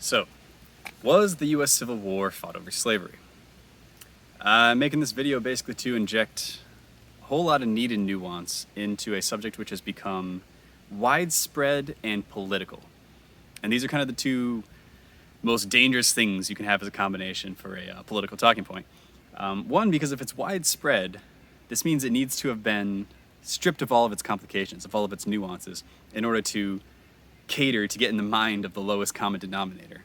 So, was the U.S. Civil War fought over slavery? I'm making this video basically to inject a whole lot of needed nuance into a subject which has become widespread and political. And these are kind of the two most dangerous things you can have as a combination for a political talking point. One, because if it's widespread, this means it needs to have been stripped of all of its complications, of all of its nuances, in order to cater to get in the mind of the lowest common denominator.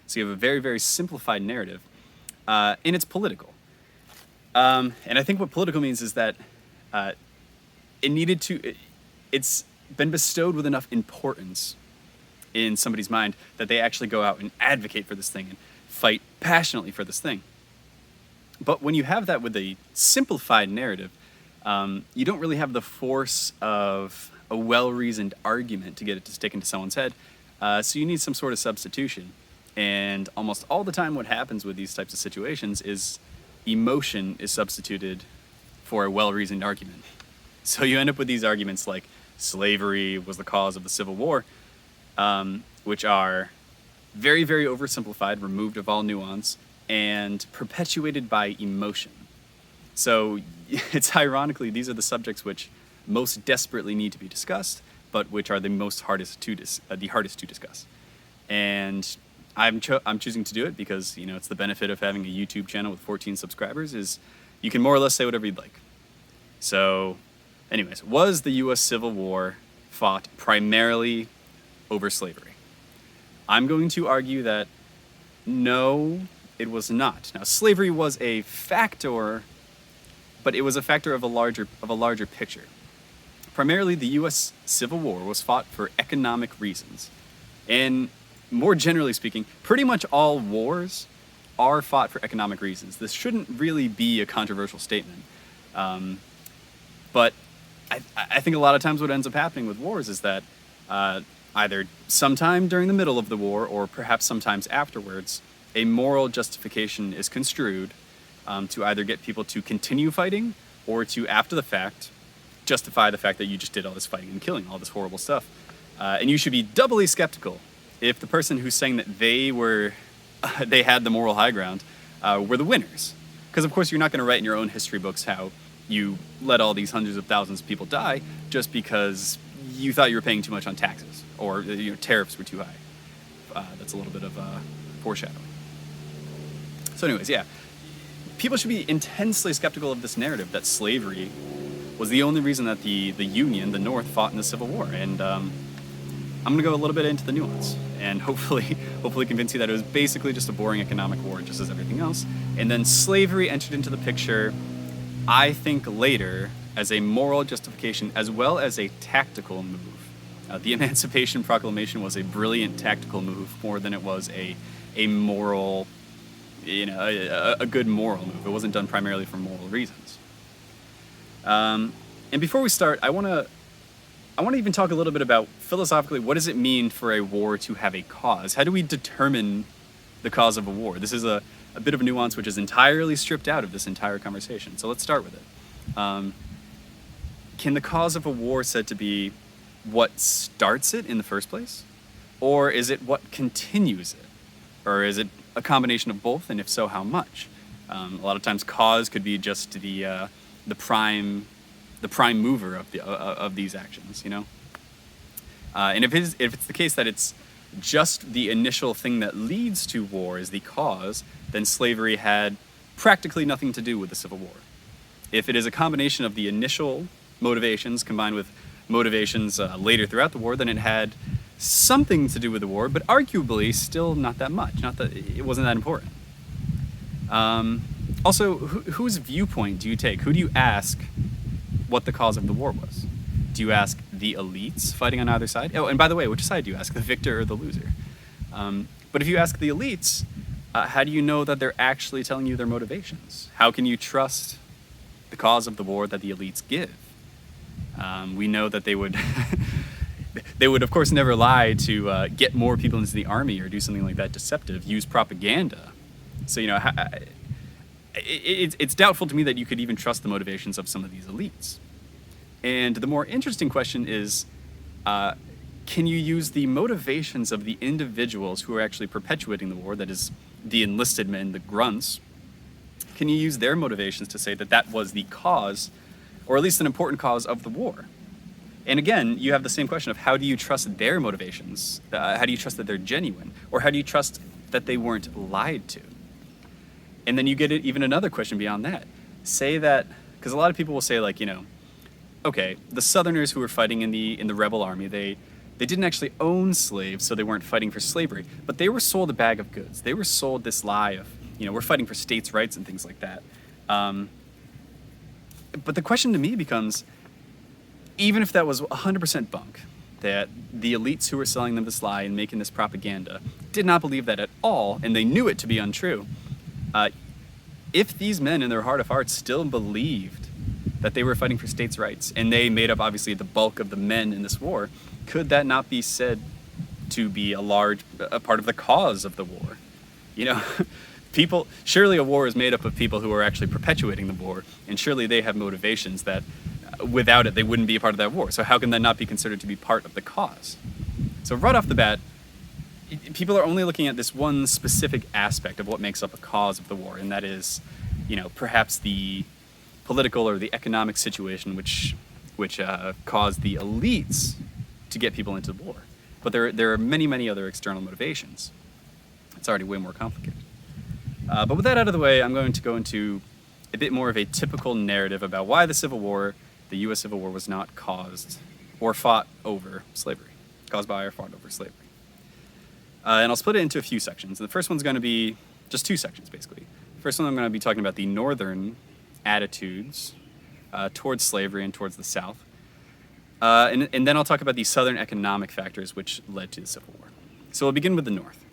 So you have a very, very simplified narrative, and it's political. And I think what political means is that it's been bestowed with enough importance in somebody's mind that they actually go out and advocate for this thing and fight passionately for this thing. But when you have that with a simplified narrative, you don't really have the force of a well-reasoned argument to get it to stick into someone's head. So you need some sort of substitution. And almost all the time what happens with these types of situations is emotion is substituted for a well-reasoned argument. So you end up with these arguments like slavery was the cause of the Civil War, which are very, very oversimplified, removed of all nuance, and perpetuated by emotion. So it's ironically, these are the subjects which most desperately need to be discussed, but which are the hardest to discuss. And I'm choosing to do it because, you know, it's the benefit of having a YouTube channel with 14 subscribers is you can more or less say whatever you'd like. So anyways, was the U.S. Civil War fought primarily over slavery? I'm going to argue that no, it was not. Now, slavery was a factor, but it was a factor of a larger picture. Primarily, the U.S. Civil War was fought for economic reasons. And more generally speaking, pretty much all wars are fought for economic reasons. This shouldn't really be a controversial statement. But I think a lot of times what ends up happening with wars is that either sometime during the middle of the war or perhaps sometimes afterwards, a moral justification is construed to either get people to continue fighting or to, after the fact, justify the fact that you just did all this fighting and killing, all this horrible stuff. And you should be doubly skeptical if the person who's saying that they had the moral high ground were the winners. Because of course you're not going to write in your own history books how you let all these hundreds of thousands of people die just because you thought you were paying too much on taxes or tariffs were too high. That's a little bit of foreshadowing. So anyways, yeah. People should be intensely skeptical of this narrative that slavery was the only reason that the Union, the North, fought in the Civil War. And I'm going to go a little bit into the nuance and hopefully convince you that it was basically just a boring economic war, just as everything else. And then slavery entered into the picture, I think, later as a moral justification as well as a tactical move. The Emancipation Proclamation was a brilliant tactical move more than it was a moral, a good moral move. It wasn't done primarily for moral reasons. And before we start, I want to even talk a little bit about, philosophically, what does it mean for a war to have a cause? How do we determine the cause of a war? This is a bit of a nuance which is entirely stripped out of this entire conversation. So let's start with it. Can the cause of a war said to be what starts it in the first place? Or is it what continues it? Or is it a combination of both? And if so, how much? A lot of times cause could be just the prime mover of these actions, and if it's the case that it's just the initial thing that leads to war is the cause, then slavery had practically nothing to do with the Civil War. If it is a combination of the initial motivations combined with motivations later throughout the war, then it had something to do with the war, but arguably still not that much. Not that it wasn't that important. Also, whose viewpoint do you take? Who do you ask what the cause of the war was? Do you ask the elites fighting on either side? Oh, and by the way, which side do you ask, the victor or the loser? But if you ask the elites, how do you know that they're actually telling you their motivations? How can you trust the cause of the war that the elites give? We know that they would of course never lie to get more people into the army or do something like that deceptive, use propaganda. So, it's doubtful to me that you could even trust the motivations of some of these elites. And the more interesting question is, can you use the motivations of the individuals who are actually perpetuating the war, that is, the enlisted men, the grunts, can you use their motivations to say that that was the cause, or at least an important cause of the war? And again, you have the same question of how do you trust their motivations? How do you trust that they're genuine? Or how do you trust that they weren't lied to? And then you get even another question beyond that. Say that, because a lot of people will say, like, okay, the Southerners who were fighting in the rebel army, they didn't actually own slaves, so they weren't fighting for slavery, but they were sold a bag of goods. They were sold this lie of, we're fighting for states' rights and things like that. But the question to me becomes, even if that was 100% bunk, that the elites who were selling them this lie and making this propaganda did not believe that at all, and they knew it to be untrue, if these men in their heart of hearts still believed that they were fighting for states' rights, and they made up obviously the bulk of the men in this war, could that not be said to be a part of the cause of the war? Surely a war is made up of people who are actually perpetuating the war, and surely they have motivations that without it they wouldn't be a part of that war. So how can that not be considered to be part of the cause? So right off the bat, people are only looking at this one specific aspect of what makes up a cause of the war, and that is, perhaps the political or the economic situation which caused the elites to get people into the war. But there are many, many other external motivations. It's already way more complicated. But with that out of the way, I'm going to go into a bit more of a typical narrative about why the Civil War, the U.S. Civil War, was not caused or fought over slavery. Caused by or fought over slavery. And I'll split it into a few sections. The first one's going to be just two sections, basically. The first one I'm going to be talking about the northern attitudes towards slavery and towards the South. And then I'll talk about the southern economic factors which led to the Civil War. So we'll begin with the North.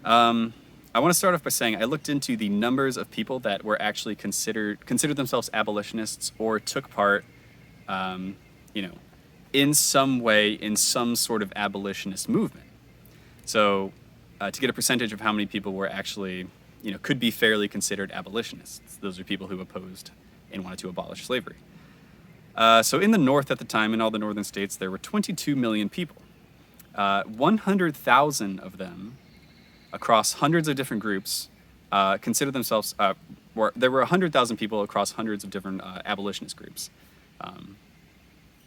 I want to start off by saying I looked into the numbers of people that were actually considered themselves abolitionists or took part, in some way in some sort of abolitionist movement. So to get a percentage of how many people were actually, could be fairly considered abolitionists. Those are people who opposed and wanted to abolish slavery. So in the North at the time, in all the northern states, there were 22 million people. 100,000 of them, across hundreds of different groups, consider themselves, there were 100,000 people across hundreds of different abolitionist groups.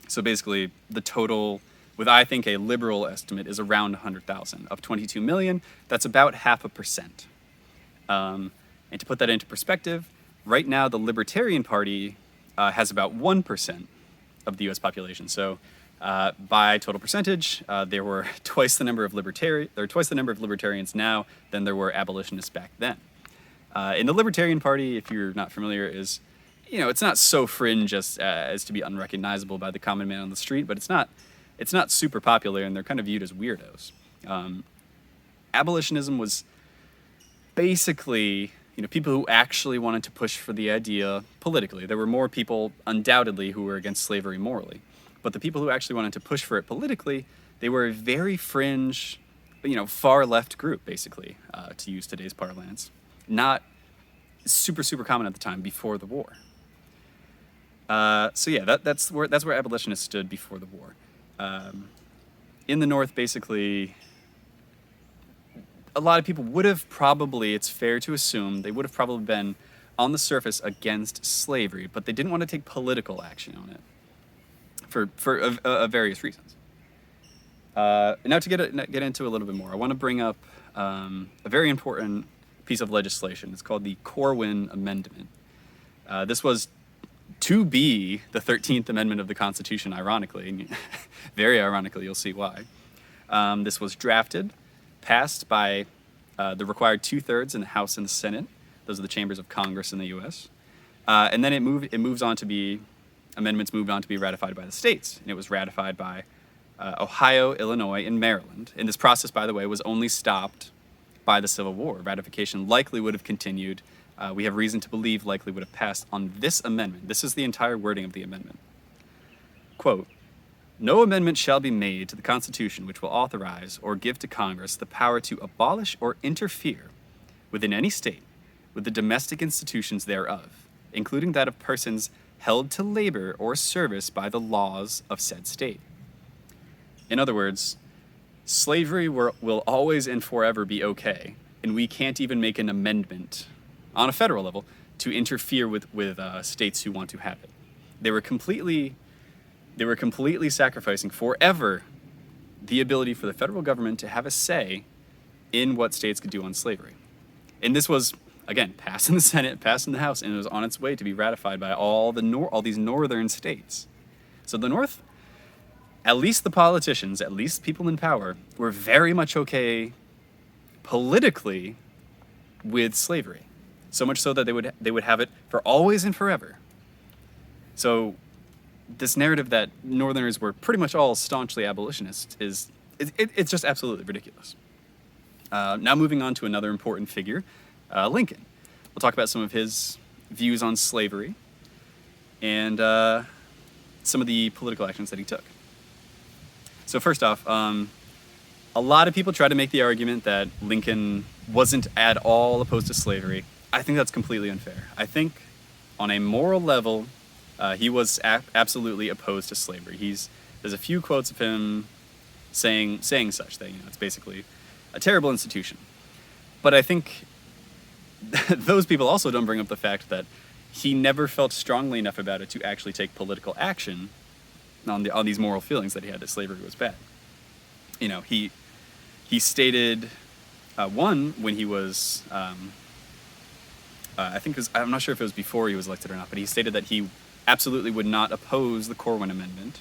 So basically, the total, with I think a liberal estimate, is around 100,000. Of 22 million, that's about 0.5%. And to put that into perspective, right now the Libertarian Party has about 1% of the U.S. population. So by total percentage, there were twice the number of libertarians now than there were abolitionists back then. And the Libertarian Party, if you're not familiar, is, it's not so fringe as to be unrecognizable by the common man on the street, but it's not super popular, and they're kind of viewed as weirdos. Abolitionism was basically, people who actually wanted to push for the idea politically. There were more people, undoubtedly, who were against slavery morally. But the people who actually wanted to push for it politically, they were a very fringe, far left group, basically, to use today's parlance. Not super, super common at the time before the war. So yeah, that's where abolitionists stood before the war. In the North, basically, a lot of people would have probably, it's fair to assume, they would have probably been on the surface against slavery, but they didn't want to take political action on it for various reasons. Now to get into a little bit more, I want to bring up a very important piece of legislation. It's called the Corwin Amendment. This was to be the 13th Amendment of the Constitution, ironically, and very ironically, you'll see why. This was drafted, passed by the required 2/3 in the House and the Senate. Those are the chambers of Congress in the U.S. And then amendments moved on to be ratified by the states. And it was ratified by Ohio, Illinois, and Maryland. And this process, by the way, was only stopped by the Civil War. Ratification likely would have continued. We have reason to believe likely would have passed on this amendment. This is the entire wording of the amendment. Quote, "No amendment shall be made to the Constitution which will authorize or give to Congress the power to abolish or interfere within any state with the domestic institutions thereof, including that of persons held to labor or service by the laws of said state." In other words, slavery will always and forever be okay, and we can't even make an amendment on a federal level to interfere with states who want to have it. They were completely sacrificing forever the ability for the federal government to have a say in what states could do on slavery. And this was, again, passed in the Senate, passed in the House, and it was on its way to be ratified by all these northern states. So the North, at least the politicians, at least people in power, were very much okay politically with slavery. So much so that they would have it for always and forever. So this narrative that Northerners were pretty much all staunchly abolitionists it's just absolutely ridiculous. Now moving on to another important figure, Lincoln. We'll talk about some of his views on slavery and some of the political actions that he took. So first off, a lot of people try to make the argument that Lincoln wasn't at all opposed to slavery. I think that's completely unfair. I think on a moral level, he was absolutely opposed to slavery. There's a few quotes of him saying such that, it's basically a terrible institution. But I think those people also don't bring up the fact that he never felt strongly enough about it to actually take political action on these moral feelings that he had that slavery was bad. He stated when he was I'm not sure if it was before he was elected or not, but he stated that he absolutely would not oppose the Corwin Amendment.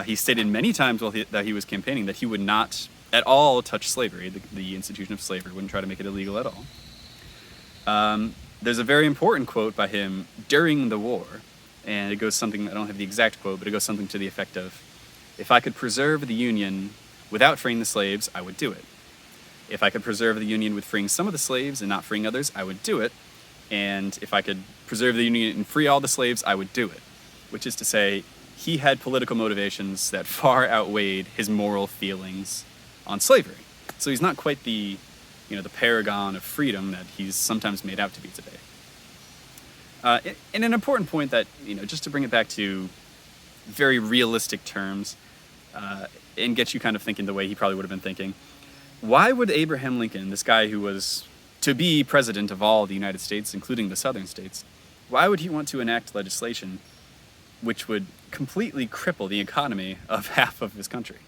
He stated many times that he was campaigning that he would not at all touch slavery, the institution of slavery, wouldn't try to make it illegal at all. There's a very important quote by him during the war, and it goes something, I don't have the exact quote, but it goes something to the effect of, if I could preserve the Union without freeing the slaves, I would do it. If I could preserve the Union with freeing some of the slaves and not freeing others, I would do it. And if I could preserve the Union and free all the slaves, I would do it. Which is to say, he had political motivations that far outweighed his moral feelings on slavery. So he's not quite the paragon of freedom that he's sometimes made out to be today. And an important point that, just to bring it back to very realistic terms, and get you kind of thinking the way he probably would have been thinking, why would Abraham Lincoln, this guy who was to be president of all the United States, including the southern states, why would he want to enact legislation which would completely cripple the economy of half of his country?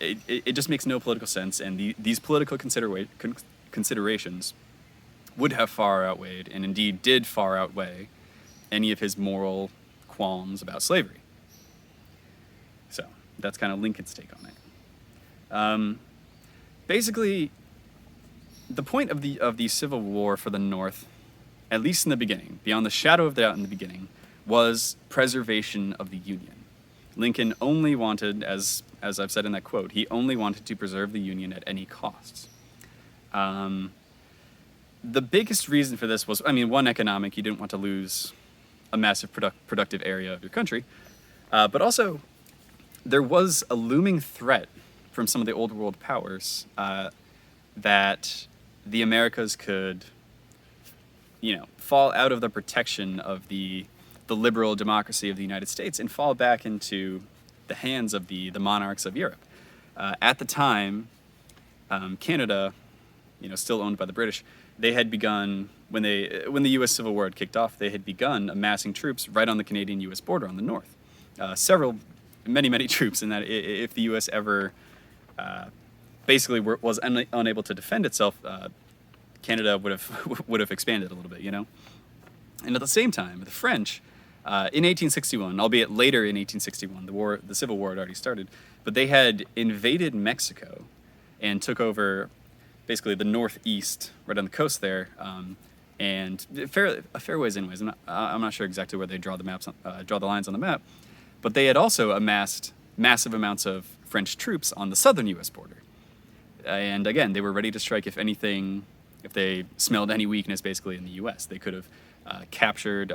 It just makes no political sense, and these political considerations would have far outweighed, and indeed did far outweigh, any of his moral qualms about slavery. So that's kind of Lincoln's take on it. Basically, the point of the Civil War for the North, at least in the beginning, beyond the shadow of doubt in the beginning, was preservation of the Union. Lincoln only wanted, as I've said in that quote, he only wanted to preserve the Union at any cost. The biggest reason for this was, one, economic. You didn't want to lose a massive productive area of your country. But also, there was a looming threat from some of the old world powers that the Americas could, fall out of the protection of the liberal democracy of the United States and fall back into the hands of the monarchs of Europe. At the time, Canada, still owned by the British, they had begun, when the U.S. Civil War had kicked off, they had begun amassing troops right on the Canadian-U.S. border on the north. Many troops, in that if the U.S. ever basically was unable to defend itself, Canada would have expanded a little bit, And at the same time, the French, in 1861, albeit later in 1861, the Civil War had already started, but they had invaded Mexico and took over basically the northeast, right on the coast there, and a fair ways anyways. I'm not sure exactly where they draw the lines on the map, but they had also amassed massive amounts of French troops on the southern U.S. border. And again, they were ready to strike if they smelled any weakness basically in the U.S. They could have captured,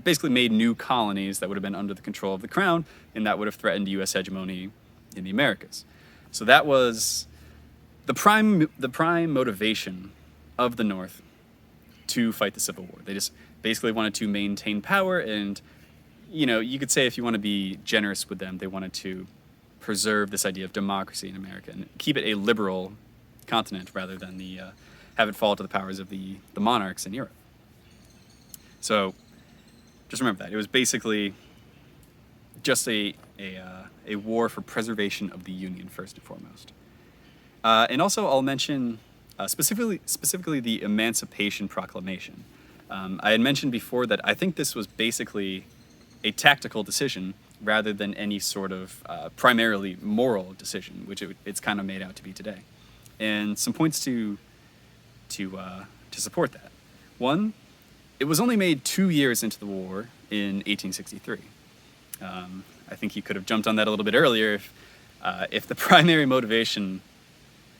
basically made new colonies that would have been under the control of the crown, and that would have threatened U.S. hegemony in the Americas. So that was the prime motivation of the North to fight the Civil War. They just basically wanted to maintain power, and you could say, if you want to be generous with them, they wanted to preserve this idea of democracy in America and keep it a liberal continent rather than have it fall to the powers of the monarchs in Europe. So just remember that. It was basically just a war for preservation of the Union first and foremost. And also I'll mention specifically the Emancipation Proclamation. I had mentioned before that I think this was basically a tactical decision rather than any sort of primarily moral decision, which it's kind of made out to be today. And some points to support that. One, it was only made 2 years into the war in 1863. I think you could have jumped on that a little bit earlier if the primary motivation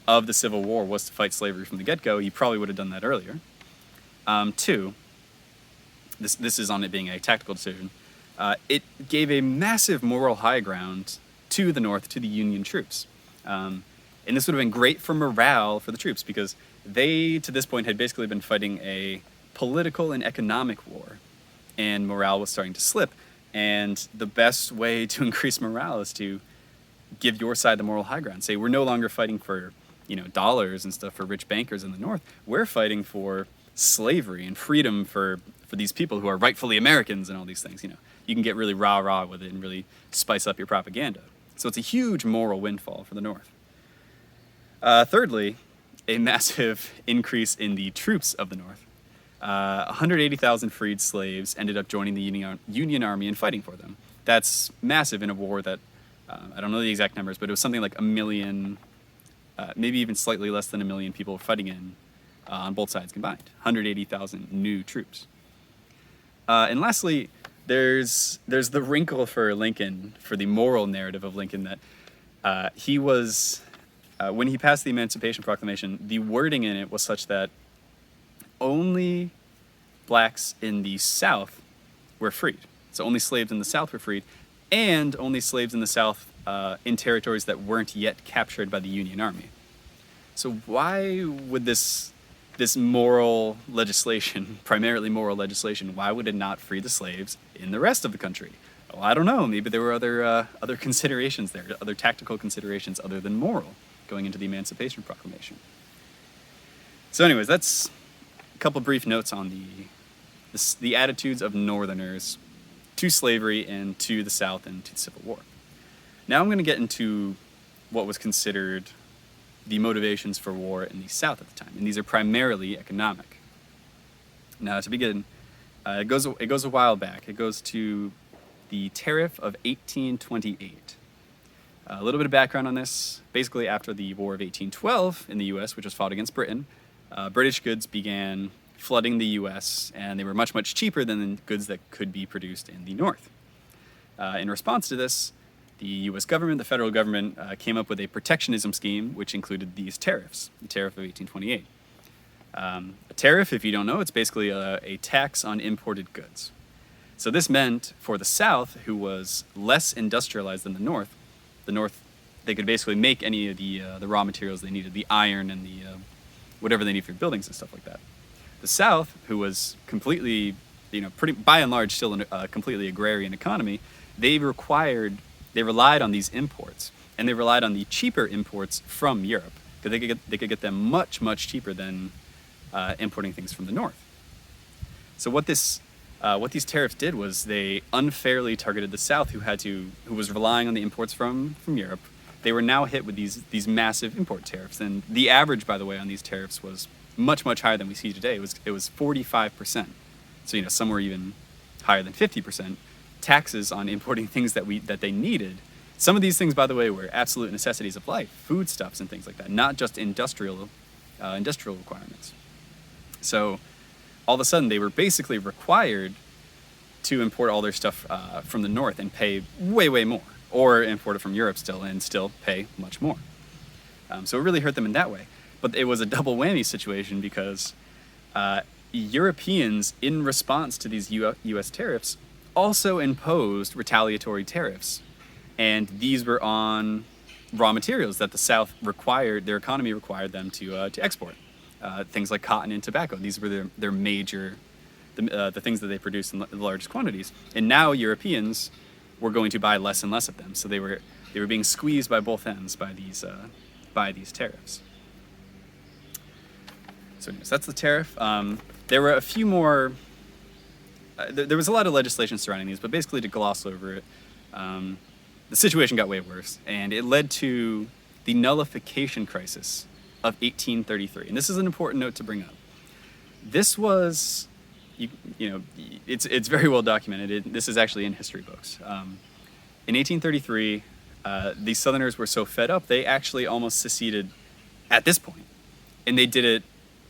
of the Civil War was to fight slavery from the get-go. You probably would have done that earlier. Two, this is on it being a tactical decision. It gave a massive moral high ground to the North, to the Union troops. And this would have been great for morale for the troops because they, to this point, had basically been fighting a political and economic war, and morale was starting to slip. And the best way to increase morale is to give your side the moral high ground. Say, we're no longer fighting for, dollars and stuff for rich bankers in the North. We're fighting for slavery and freedom for these people who are rightfully Americans and all these things. You can get really rah-rah with it and really spice up your propaganda. So it's a huge moral windfall for the North. Thirdly, a massive increase in the troops of the North. 180,000 freed slaves ended up joining the Union Army and fighting for them. That's massive in a war that, I don't know the exact numbers, but it was something like 1 million, maybe even slightly less than 1 million people fighting in on both sides combined. 180,000 new troops. And lastly, there's the wrinkle for Lincoln, for the moral narrative of Lincoln, that he was, when he passed the Emancipation Proclamation, the wording in it was such that only blacks in the South were freed. So only slaves in the South were freed, and only slaves in the South in territories that weren't yet captured by the Union Army. So why would this moral legislation, primarily moral legislation, why would it not free the slaves in the rest of the country? Well, I don't know. Maybe there were other considerations there, other tactical considerations other than moral going into the Emancipation Proclamation. So anyways, that's a couple brief notes on the attitudes of Northerners to slavery and to the South and to the Civil War. Now I'm going to get into what was considered the motivations for war in the South at the time, and these are primarily economic. Now, to begin, it goes a while back. It goes to the Tariff of 1828. A little bit of background on this. Basically, after the War of 1812 in the U.S., which was fought against Britain, British goods began flooding the U.S., and they were much, much cheaper than the goods that could be produced in the North. In response to this, the U.S. government, the federal government, came up with a protectionism scheme, which included these tariffs, the Tariff of 1828. A tariff, if you don't know, it's basically a tax on imported goods. So this meant for the South, who was less industrialized than the North, they could basically make any of the raw materials they needed, the iron and the whatever they need for buildings and stuff like that. The South, who was completely, by and large still a completely agrarian economy, they relied on these imports, and they relied on the cheaper imports from Europe, because they could get them much, much cheaper than importing things from the North. So what these tariffs did was they unfairly targeted the South, who was relying on the imports from Europe. They were now hit with these massive import tariffs, and the average, by the way, on these tariffs was much, much higher than we see today. It was 45%, so somewhere even higher than 50%. Taxes on importing things that they needed. Some of these things, by the way, were absolute necessities of life, foodstuffs and things like that, not just industrial requirements. So all of a sudden, they were basically required to import all their stuff from the North and pay way, way more, or import it from Europe and still pay much more. So it really hurt them in that way. But it was a double whammy situation because Europeans, in response to these U.S. tariffs, also imposed retaliatory tariffs, and these were on raw materials that the South their economy required them to export. Things like cotton and tobacco. These were their major, the things that they produced in the largest quantities. And now Europeans were going to buy less and less of them. So they were They were being squeezed by both ends by these tariffs. So anyways, that's the tariff. There were a few more. There was a lot of legislation surrounding these, but basically to gloss over it, the situation got way worse, and it led to the nullification crisis of 1833. And this is an important note to bring up. This was, it's very well documented. This is actually in history books. In 1833, the Southerners were so fed up, they actually almost seceded at this point, and they did it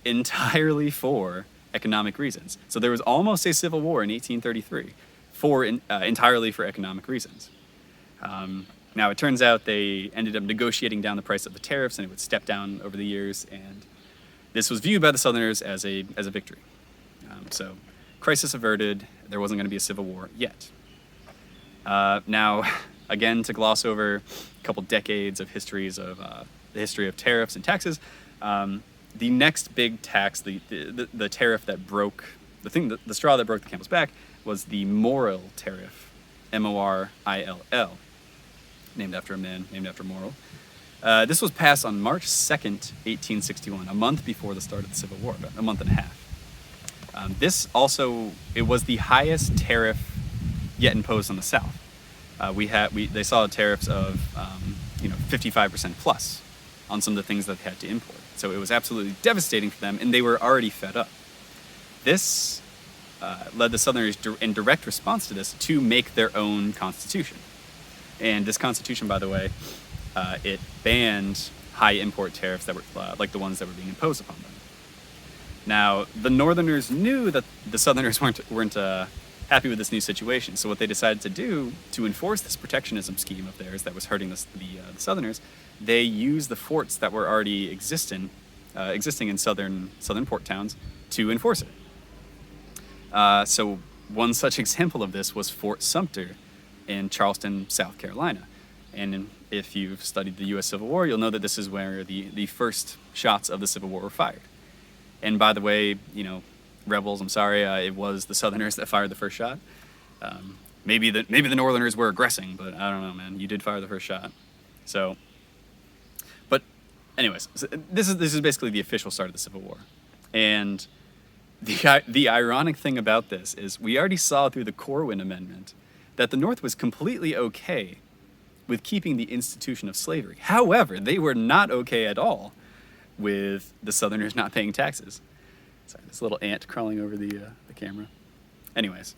entirely for economic reasons. So there was almost a civil war in 1833 entirely for economic reasons. Now it turns out they ended up negotiating down the price of the tariffs, and it would step down over the years, and this was viewed by the Southerners as a victory. So crisis averted. There wasn't going to be a civil war yet. Now, again, to gloss over a couple decades of histories of the history of tariffs and taxes, the next big tax, the tariff that broke the straw that broke the camel's back, was the Morrill Tariff, Morrill, named after a man named after Morrill. This was passed on March 2nd, 1861, a month before the start of the Civil War, about a month and a half. It was the highest tariff yet imposed on the South. They saw tariffs of 55% plus on some of the things that they had to import. So it was absolutely devastating for them, and they were already fed up. This led the Southerners, in direct response to this, to make their own constitution. And this constitution, by the way, it banned high import tariffs that were like the ones that were being imposed upon them. Now, the Northerners knew that the Southerners weren't happy with this new situation. So what they decided to do to enforce this protectionism scheme of theirs that was hurting the Southerners, they used the forts that were already existing in southern port towns to enforce it. So one such example of this was Fort Sumter in Charleston, South Carolina. And if you've studied the U.S. Civil War, you'll know that this is where the first shots of the Civil War were fired. And by the way, rebels, I'm sorry, it was the Southerners that fired the first shot. Maybe the Northerners were aggressing, but I don't know, man. You did fire the first shot. So, but anyways, so this is basically the official start of the Civil War. And the ironic thing about this is we already saw through the Corwin Amendment that the North was completely okay with keeping the institution of slavery. However, they were not okay at all with the Southerners not paying taxes. Sorry, this little ant crawling over the camera. Anyways,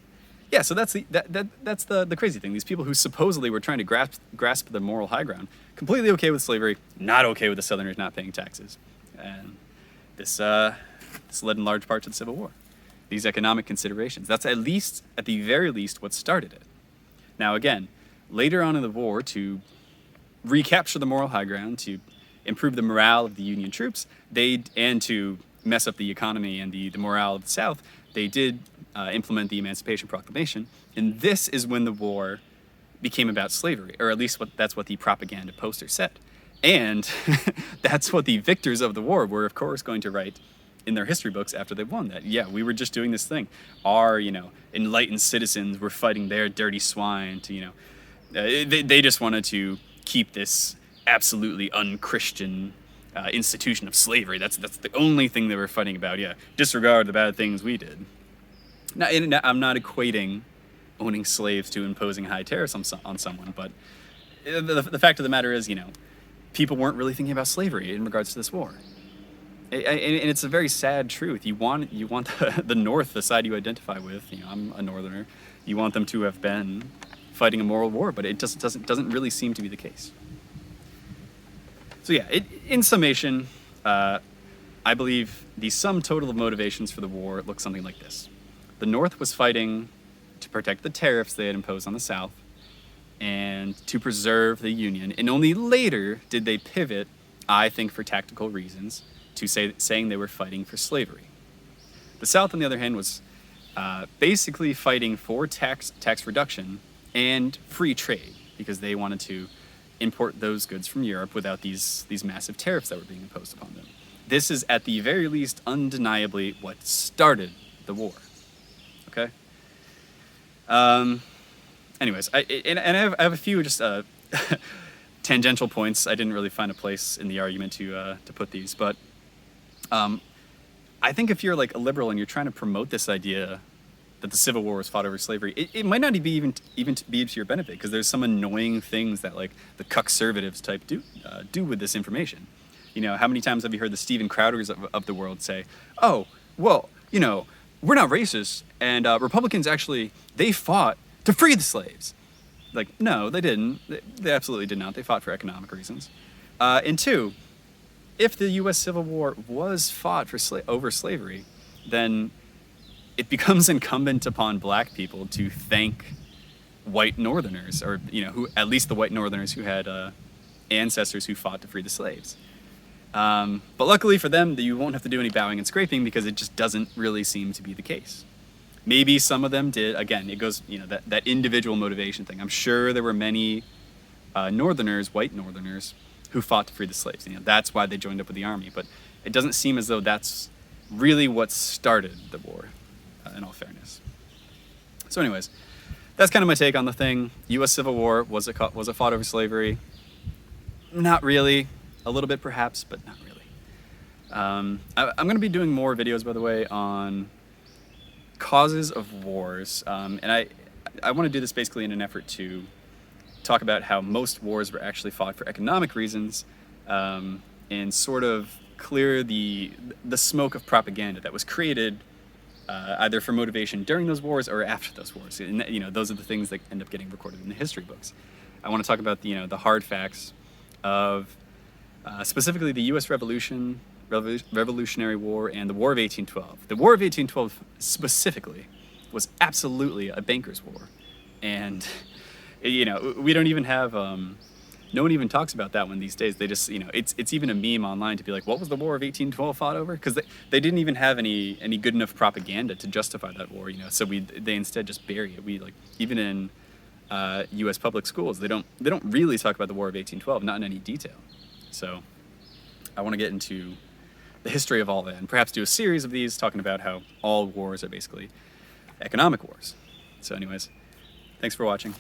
yeah. So that's the crazy thing. These people who supposedly were trying to grasp the moral high ground, completely okay with slavery, not okay with the Southerners not paying taxes, and this led in large part to the Civil War. These economic considerations. That's at the very least, what started it. Now again, later on in the war, to recapture the moral high ground, to improve the morale of the Union troops, and to mess up the economy and the morale of the South, they did implement the Emancipation Proclamation, and this is when the war became about slavery, or at least that's what the propaganda poster said. And that's what the victors of the war were, of course, going to write in their history books after they won, that, yeah, we were just doing this thing. Our, enlightened citizens were fighting their dirty swine to, they just wanted to keep this absolutely unchristian institution of slavery. That's the only thing they were fighting about. Yeah, disregard the bad things we did. Now, I'm not equating owning slaves to imposing high tariffs on someone, but the fact of the matter is, people weren't really thinking about slavery in regards to this war. And it's a very sad truth. You want the North, the side you identify with. I'm a Northerner. You want them to have been fighting a moral war, but it just doesn't really seem to be the case. So yeah, in summation, I believe the sum total of motivations for the war looks something like this. The North was fighting to protect the tariffs they had imposed on the South and to preserve the Union, and only later did they pivot, I think for tactical reasons, to saying they were fighting for slavery. The South, on the other hand, was basically fighting for tax reduction and free trade, because they wanted to import those goods from Europe without these massive tariffs that were being imposed upon them. This is, at the very least, undeniably what started the war. Okay? Anyways, I have a few just tangential points. I didn't really find a place in the argument to put these, but I think if you're like a liberal and you're trying to promote this idea that the Civil War was fought over slavery, it might not be even to be to your benefit, because there's some annoying things that like the conservatives type do with this information. You know, how many times have you heard the Steven Crowders of the world say, "Oh, well, you know, we're not racist, and Republicans actually, they fought to free the slaves." Like, no, they didn't. They absolutely did not. They fought for economic reasons. And two, if the U.S. Civil War was fought for over slavery, then it becomes incumbent upon black people to thank white Northerners, or, you know, who, at least the white Northerners who had ancestors who fought to free the slaves. But luckily for them, you won't have to do any bowing and scraping, because it just doesn't really seem to be the case. Maybe some of them did. Again, it goes, you know, that individual motivation thing. I'm sure there were many Northerners, white Northerners, who fought to free the slaves. You know, that's why they joined up with the army. But it doesn't seem as though that's really what started the war, in all fairness. So anyways, that's kind of my take on the thing. U.S. Civil War, was it fought over slavery? Not really. A little bit perhaps, but not really. I'm going to be doing more videos, by the way, on causes of wars. And I want to do this basically in an effort to talk about how most wars were actually fought for economic reasons, and sort of clear the smoke of propaganda that was created either for motivation during those wars or after those wars. And, you know, those are the things that end up getting recorded in the history books. I want to talk about the hard facts of specifically the U.S. Revolutionary War and the War of 1812. The War of 1812 specifically was absolutely a banker's war, and you know, we don't even have no one even talks about that one these days. They just, you know, it's even a meme online to be like, what was the War of 1812 fought over? Because they didn't even have any good enough propaganda to justify that war, you know. So they instead just bury it. We, like, even in U.S. public schools, they don't really talk about the War of 1812, not in any detail. So I want to get into the history of all that, and perhaps do a series of these talking about how all wars are basically economic wars. So anyways, thanks for watching.